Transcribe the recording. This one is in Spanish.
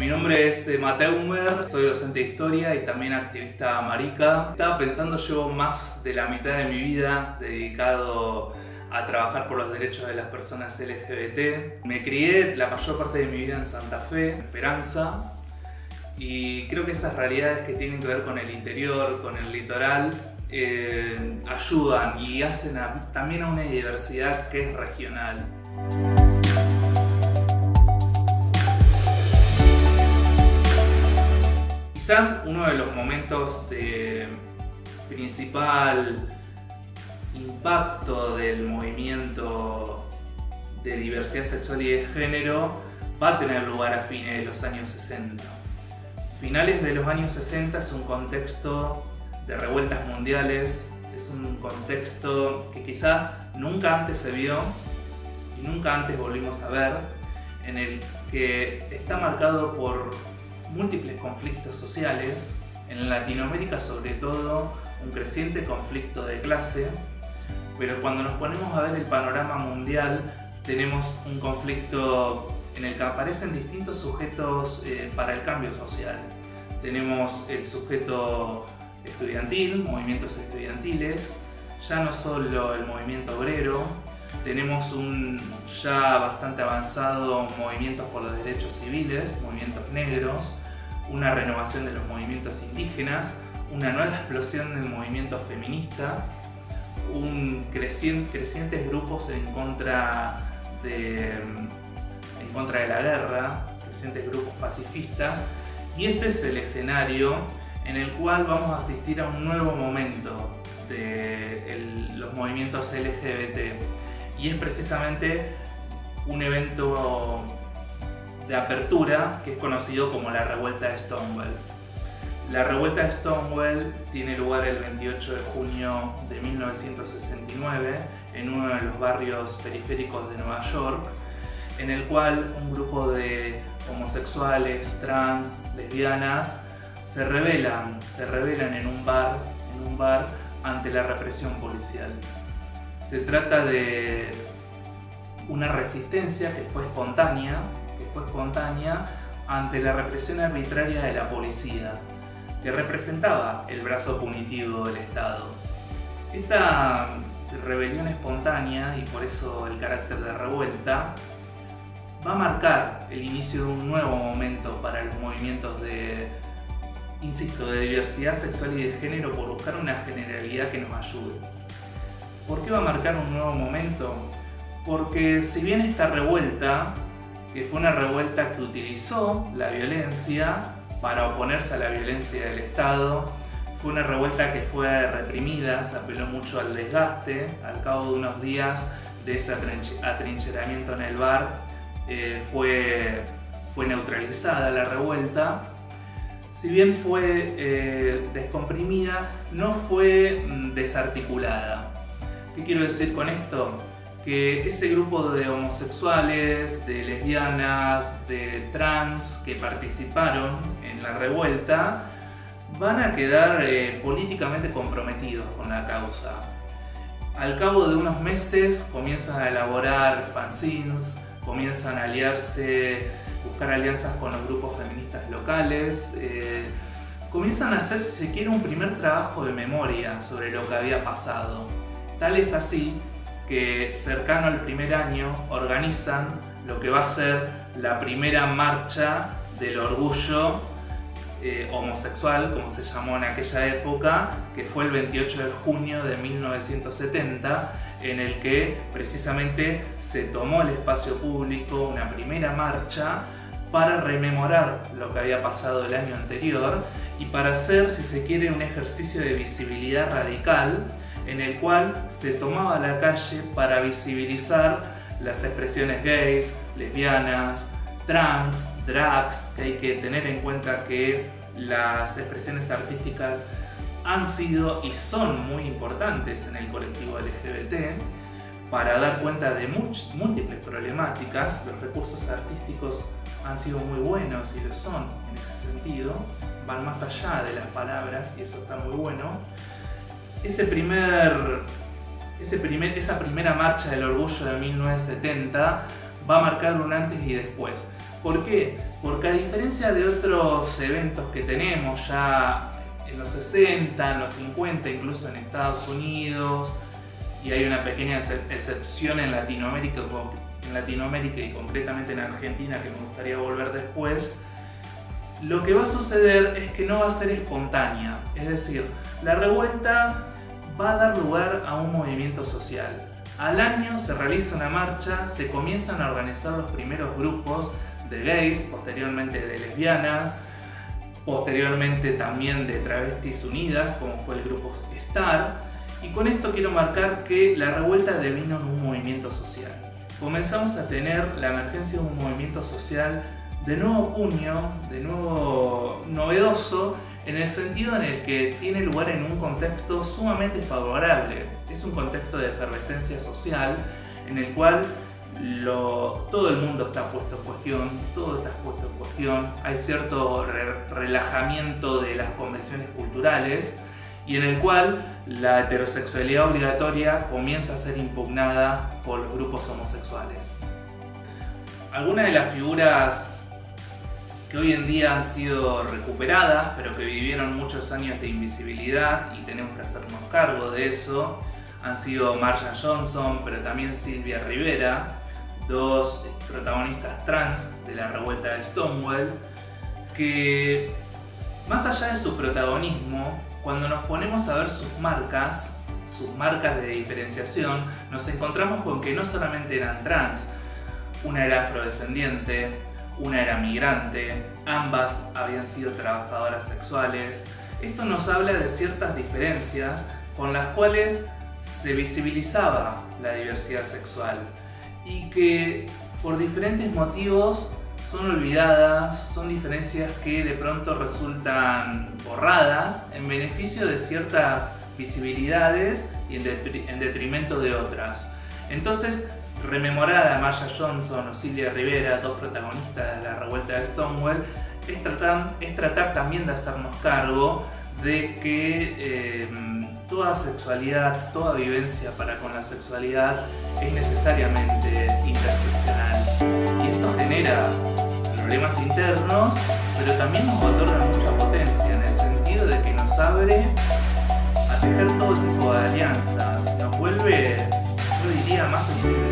Mi nombre es Mateo Humer, soy docente de historia y también activista marica. Estaba pensando, llevo más de la mitad de mi vida dedicado a trabajar por los derechos de las personas LGBT. Me crié la mayor parte de mi vida en Santa Fe, en Esperanza, y creo que esas realidades que tienen que ver con el interior, con el litoral, ayudan y hacen también a una diversidad que es regional. Quizás uno de los momentos de principal impacto del movimiento de diversidad sexual y de género va a tener lugar a fines de los años 60. Finales de los años 60 es un contexto de revueltas mundiales, es un contexto que quizás nunca antes se vio y nunca antes volvimos a ver, en el que está marcado por múltiples conflictos sociales, en Latinoamérica sobre todo un creciente conflicto de clase, pero cuando nos ponemos a ver el panorama mundial tenemos un conflicto en el que aparecen distintos sujetos para el cambio social. Tenemos el sujeto estudiantil, movimientos estudiantiles, ya no solo el movimiento obrero, tenemos un ya bastante avanzado movimientos por los derechos civiles, movimientos negros, una renovación de los movimientos indígenas, una nueva explosión del movimiento feminista, crecientes grupos en contra de la guerra, crecientes grupos pacifistas, y ese es el escenario en el cual vamos a asistir a un nuevo momento de los movimientos LGBT, y es precisamente un evento de apertura que es conocido como la revuelta de Stonewall. La revuelta de Stonewall tiene lugar el 28 de junio de 1969 en uno de los barrios periféricos de Nueva York, en el cual un grupo de homosexuales, trans, lesbianas se rebelan en un bar ante la represión policial. Se trata de una resistencia que fue espontánea ante la represión arbitraria de la policía, que representaba el brazo punitivo del Estado. Esta rebelión espontánea, y por eso el carácter de revuelta, va a marcar el inicio de un nuevo momento para los movimientos de diversidad sexual y de género, por buscar una generalidad que nos ayude. ¿Por qué va a marcar un nuevo momento? Porque si bien esta revuelta, que fue una revuelta que utilizó la violencia para oponerse a la violencia del Estado, fue una revuelta que fue reprimida, se apeló mucho al desgaste. Al cabo de unos días de ese atrincheramiento en el bar, fue neutralizada la revuelta. Si bien fue descomprimida, no fue desarticulada. ¿Qué quiero decir con esto? Que ese grupo de homosexuales, de lesbianas, de trans que participaron en la revuelta van a quedar políticamente comprometidos con la causa. Al cabo de unos meses comienzan a elaborar fanzines, comienzan a buscar alianzas con los grupos feministas locales, comienzan a hacer, si se quiere, un primer trabajo de memoria sobre lo que había pasado. Tal es así que cercano al primer año organizan lo que va a ser la primera marcha del orgullo homosexual, como se llamó en aquella época, que fue el 28 de junio de 1970, en el que precisamente se tomó el espacio público, una primera marcha, para rememorar lo que había pasado el año anterior y para hacer, si se quiere, un ejercicio de visibilidad radical, en el cual se tomaba la calle para visibilizar las expresiones gays, lesbianas, trans, drags, que hay que tener en cuenta que las expresiones artísticas han sido y son muy importantes en el colectivo LGBT para dar cuenta de múltiples problemáticas. Los recursos artísticos han sido muy buenos y lo son en ese sentido, van más allá de las palabras y eso está muy bueno. Esa primera marcha del orgullo de 1970 va a marcar un antes y después. ¿Por qué? Porque a diferencia de otros eventos que tenemos ya en los 60, en los 50, incluso en Estados Unidos, y hay una pequeña excepción en Latinoamérica y concretamente en Argentina, que me gustaría volver después, lo que va a suceder es que no va a ser espontánea. Es decir, la revuelta va a dar lugar a un movimiento social. Al año se realiza una marcha, se comienzan a organizar los primeros grupos de gays, posteriormente de lesbianas, posteriormente también de travestis unidas, como fue el grupo STAR, y con esto quiero marcar que la revuelta devino en un movimiento social. Comenzamos a tener la emergencia de un movimiento social de nuevo cuño, de nuevo novedoso, en el sentido en el que tiene lugar en un contexto sumamente favorable. Es un contexto de efervescencia social en el cual todo el mundo está puesto en cuestión, todo está puesto en cuestión, hay cierto relajamiento de las convenciones culturales y en el cual la heterosexualidad obligatoria comienza a ser impugnada por los grupos homosexuales. Algunas de las figuras que hoy en día han sido recuperadas, pero que vivieron muchos años de invisibilidad y tenemos que hacernos cargo de eso, han sido Marsha Johnson, pero también Sylvia Rivera, dos protagonistas trans de la revuelta de Stonewall, que más allá de su protagonismo, cuando nos ponemos a ver sus marcas de diferenciación, nos encontramos con que no solamente eran trans, una era afrodescendiente, una era migrante, ambas habían sido trabajadoras sexuales. Esto nos habla de ciertas diferencias con las cuales se visibilizaba la diversidad sexual y que por diferentes motivos son olvidadas, son diferencias que de pronto resultan borradas en beneficio de ciertas visibilidades y en detrimento de otras. Entonces, rememorar a Marsha Johnson o Sylvia Rivera, dos protagonistas de la revuelta de Stonewall, es tratar también de hacernos cargo de que toda sexualidad, toda vivencia para con la sexualidad es necesariamente interseccional. Y esto genera problemas internos, pero también nos otorga mucha potencia en el sentido de que nos abre a tejer todo tipo de alianzas, nos vuelve, yo diría, más sensibles